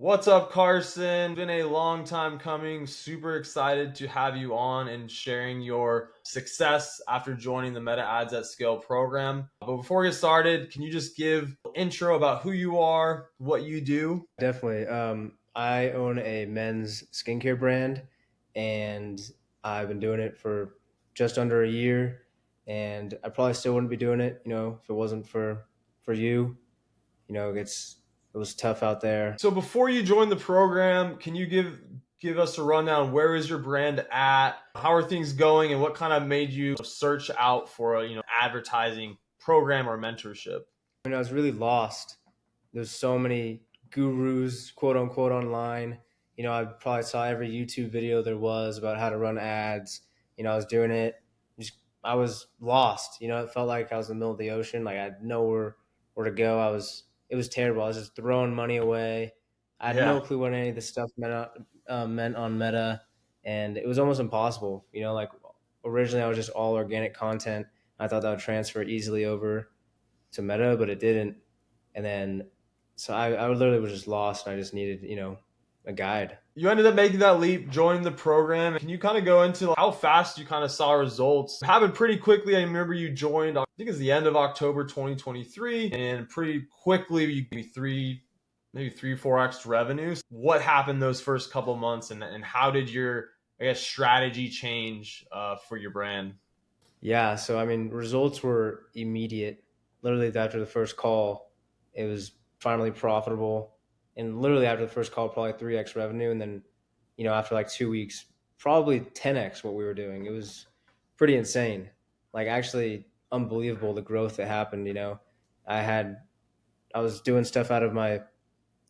What's up, Carson? Been a long time coming. Super excited to have you on and sharing your success after joining the Meta Ads at Scale program. But before we get started, can you just give an intro about who you are, what you do? Definitely. I own a men's skincare brand, and I've been doing it for just under a year. And I probably still wouldn't be doing it, if it wasn't for you. It was tough out there. So before you joined the program, can you give us a rundown? Where is your brand at? How are things going, and what kind of made you search out for a advertising program or mentorship? I was really lost. There's so many gurus, quote unquote, online. I probably saw every YouTube video there was about how to run ads. I was doing it. Just, I was lost. It felt like I was in the middle of the ocean. Like I had nowhere where to go. It was terrible. I was just throwing money away. I had no Yeah. clue what any of this stuff meant on Meta, and it was almost impossible. Like originally I was just all organic content. I thought that would transfer easily over to Meta, but it didn't. And then, so I literally was just lost, and I just needed, a guide. You ended up making that leap, joining the program. Can you kind of go into how fast you kind of saw results? It happened pretty quickly. I remember you joined, I think it's the end of October 2023, and pretty quickly you gave me maybe 4x revenues. What happened those first couple months, and how did your, I guess, strategy change for your brand? Yeah, so I mean, results were immediate. Literally after the first call, it was finally profitable, and literally after the first call, probably 3x revenue, and then, after like 2 weeks, probably 10x what we were doing. It was pretty insane, like actually unbelievable the growth that happened. I had I was doing stuff out of my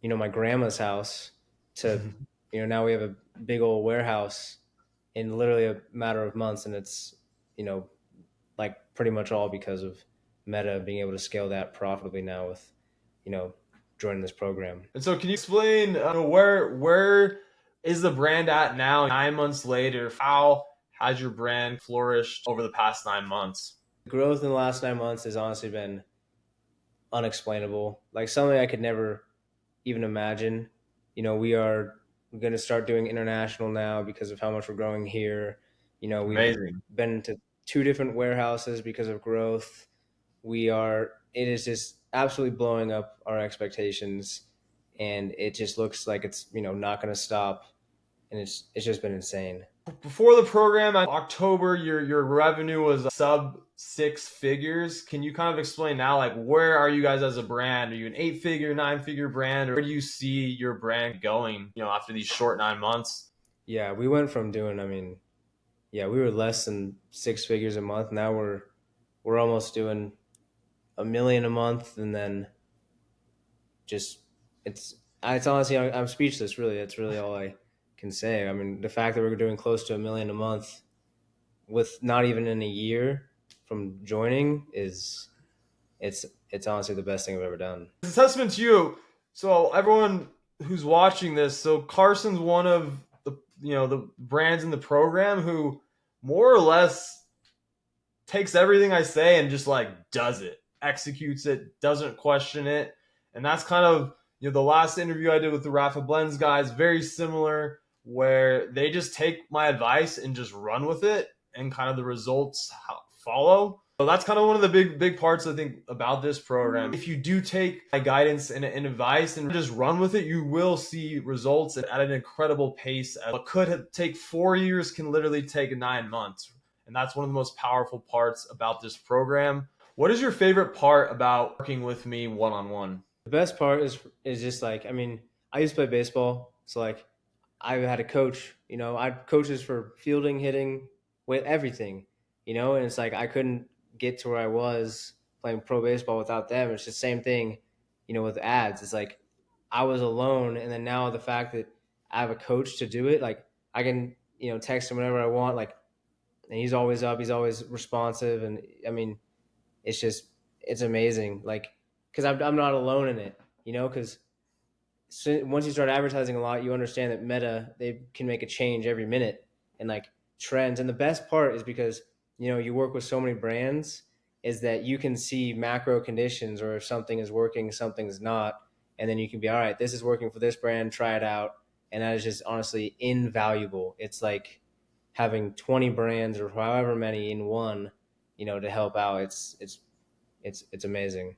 grandma's house to, now we have a big old warehouse in literally a matter of months, and it's, you know, like pretty much all because of Meta being able to scale that profitably now with, you know, joining this program. And so, can you explain where is the brand at now, 9 months later? How has your brand flourished over the past 9 months? Growth in the last 9 months has honestly been unexplainable, like something I could never even imagine. We're going to start doing international now because of how much we're growing here. We've Amazing. been to two different warehouses because of growth. It is just absolutely blowing up our expectations, and it just looks like it's, not going to stop. And it's just been insane. Before the program, October, your revenue was sub six figures. Can you kind of explain now, like where are you guys as a brand? Are you an 8 figure, 9 figure brand, or where do you see your brand going? After these short 9 months. Yeah, we went from doing, I mean, yeah, we were less than 6 figures a month. Now we're almost doing 1 million a month, and then just it's honestly, I'm speechless. Really, that's really all I can say. I mean, the fact that we're doing close to 1 million a month with not even in a year from joining is it's honestly the best thing I've ever done. It's a testament to you. So everyone who's watching this, so Carson's one of the brands in the program who more or less takes everything I say and just like does it, executes it, doesn't question it. And that's kind of the last interview I did with the Rafa Blends guys, very similar, where they just take my advice and just run with it, and kind of the results follow. So that's kind of one of the big parts I think about this program. If you do take my guidance and advice and just run with it, you will see results at an incredible pace. What could take 4 years can literally take 9 months. And that's one of the most powerful parts about this program. What is your favorite part about working with me one on one? The best part is just like, I mean, I used to play baseball, so like I had a coach. I had coaches for fielding, hitting, with everything. And it's like I couldn't get to where I was playing pro baseball without them. It's the same thing, with ads. It's like I was alone, and then now the fact that I have a coach to do it, like I can, text him whenever I want, like, and he's always up, he's always responsive, and I mean, it's amazing, like, because I'm not alone in it, because once you start advertising a lot, you understand that Meta, they can make a change every minute, and like trends. And the best part is because you work with so many brands, is that you can see macro conditions, or if something is working, something's not, and then you can be, all right, this is working for this brand, try it out. And that is just honestly invaluable. It's like having 20 brands or however many in one, to help out. It's amazing.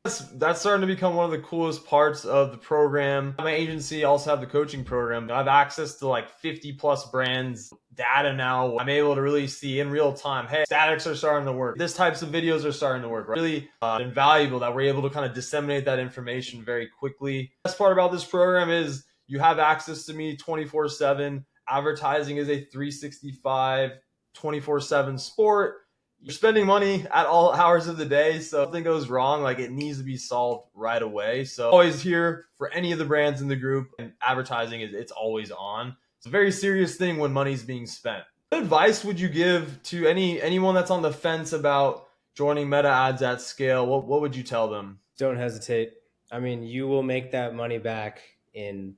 That's starting to become one of the coolest parts of the program. My agency also have the coaching program. I have access to like 50 plus brands data now. I'm able to really see in real time, hey, statics are starting to work. This types of videos are starting to work. Really invaluable that we're able to kind of disseminate that information very quickly. The best part about this program is you have access to me 24/7. Advertising is a 365, 24/7 sport. You're spending money at all hours of the day, so if something goes wrong, like it needs to be solved right away. So always here for any of the brands in the group, and advertising it's always on. It's a very serious thing when money's being spent. What advice would you give to anyone that's on the fence about joining meta ads at scale? What would you tell them? Don't hesitate. I mean, you will make that money back in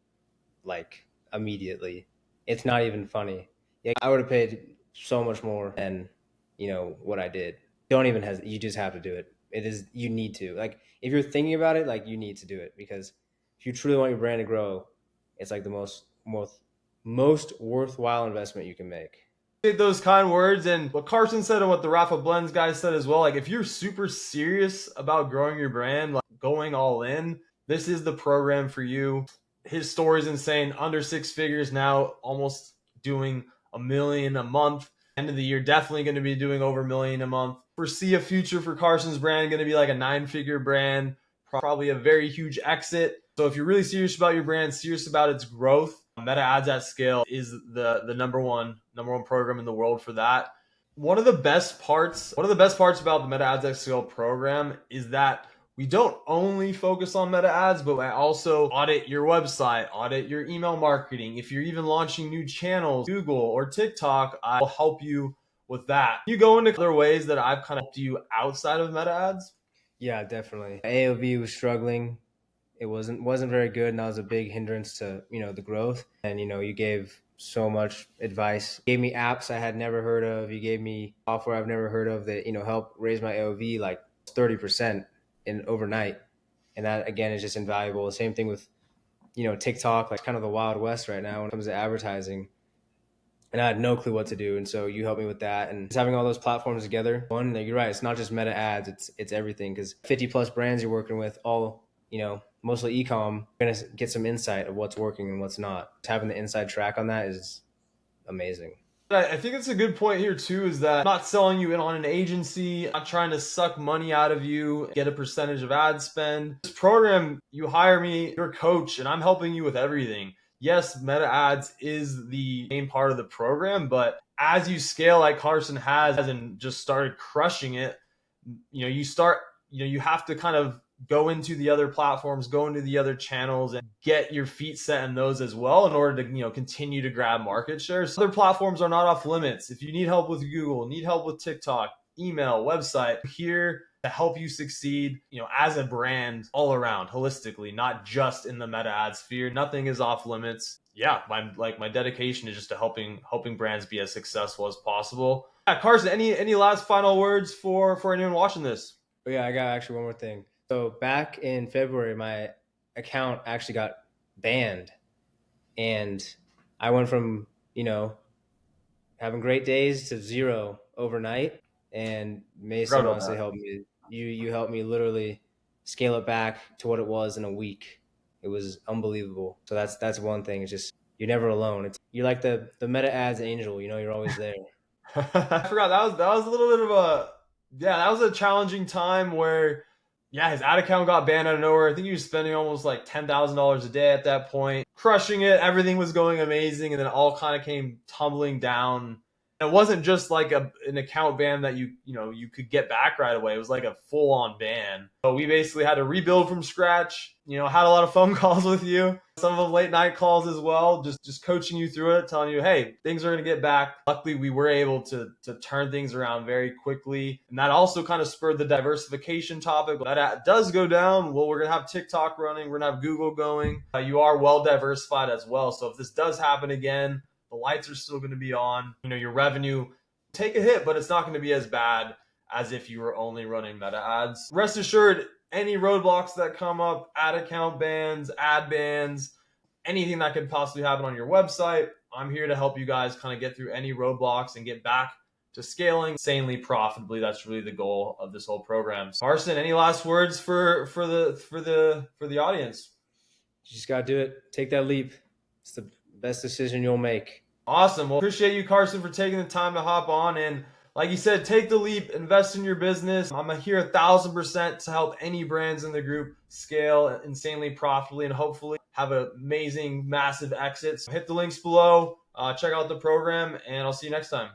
like immediately. It's not even funny. Yeah, I would have paid so much more than what I did. Don't even hesitate. You just have to do it. You need to. Like if you're thinking about it, like you need to do it, because if you truly want your brand to grow, it's like the most worthwhile investment you can make. Those kind words, and what Carson said and what the Rafa Blends guys said as well. Like if you're super serious about growing your brand, like going all in, this is the program for you. His story's insane. Under six figures now, almost doing $1 million a month. End of the year, definitely going to be doing over $1 million a month. Foresee a future for Carson's brand, going to be like a 9-figure brand, probably a very huge exit. So if you're really serious about your brand, serious about its growth, Meta Ads at Scale is the number one program in the world for that. One of the best parts about the Meta Ads at Scale program is that we don't only focus on meta ads, but I also audit your website, audit your email marketing. If you're even launching new channels, Google or TikTok, I'll help you with that. You go into other ways that I've kind of helped you outside of meta ads? Yeah, definitely. AOV was struggling. It wasn't very good, and that was a big hindrance to the growth. And you gave so much advice. You gave me apps I had never heard of. You gave me software I've never heard of that helped raise my AOV like 30% in overnight. And that again is just invaluable. The same thing with TikTok, like kind of the Wild West right now when it comes to advertising. And I had no clue what to do, and so you helped me with that. And just having all those platforms together, one, you're right, it's not just meta ads, it's everything, because 50 plus brands you're working with, all mostly e-com, you're gonna get some insight of what's working and what's not. Having the inside track on that is amazing. I think it's a good point here too, is that I'm not selling you in on an agency, I'm not trying to suck money out of you, get a percentage of ad spend. This program, you hire me, your coach, and I'm helping you with everything. Yes, meta ads is the main part of the program, but as you scale like Carson has and just started crushing it, you have to kind of go into the other platforms, go into the other channels, and get your feet set in those as well in order to continue to grab market share. So other platforms are not off limits. If you need help with Google, need help with TikTok, email, website, I'm here to help you succeed, as a brand all around, holistically, not just in the meta ad sphere. Nothing is off limits. Yeah, my dedication is just to helping brands be as successful as possible. Yeah, Carson, any last final words for anyone watching this? But yeah, I got actually one more thing. So back in February, my account actually got banned, and I went from having great days to zero overnight. And Mason honestly helped me. You helped me literally scale it back to what it was in a week. It was unbelievable. So that's one thing. It's just you're never alone. You're like the meta ads angel. You're always there. I forgot that was a little bit of that was a challenging time where his ad account got banned out of nowhere. I think he was spending almost like $10,000 a day at that point, crushing it. Everything was going amazing, and then it all kind of came tumbling down. It wasn't just like an account ban that you could get back right away. It was like a full on ban. So we basically had to rebuild from scratch. Had a lot of phone calls with you, some of them late night calls as well, just coaching you through it, telling you, hey, things are going to get back. Luckily, we were able to turn things around very quickly. And that also kind of spurred the diversification topic. That does go down. Well, we're going to have TikTok running. We're going to have Google going. You are well diversified as well. So if this does happen again, the lights are still going to be on. Your revenue take a hit, but it's not going to be as bad as if you were only running meta ads. Rest assured, any roadblocks that come up, ad account bans, ad bans, anything that could possibly happen on your website. I'm here to help you guys kind of get through any roadblocks and get back to scaling insanely profitably. That's really the goal of this whole program. Carson, any last words for the audience? You just got to do it. Take that leap. It's the best decision you'll make. Awesome. Well, appreciate you, Carson, for taking the time to hop on. And like you said, take the leap, invest in your business. I'm here 1,000% to help any brands in the group scale insanely profitably and hopefully have an amazing, massive exit. So hit the links below, check out the program, and I'll see you next time.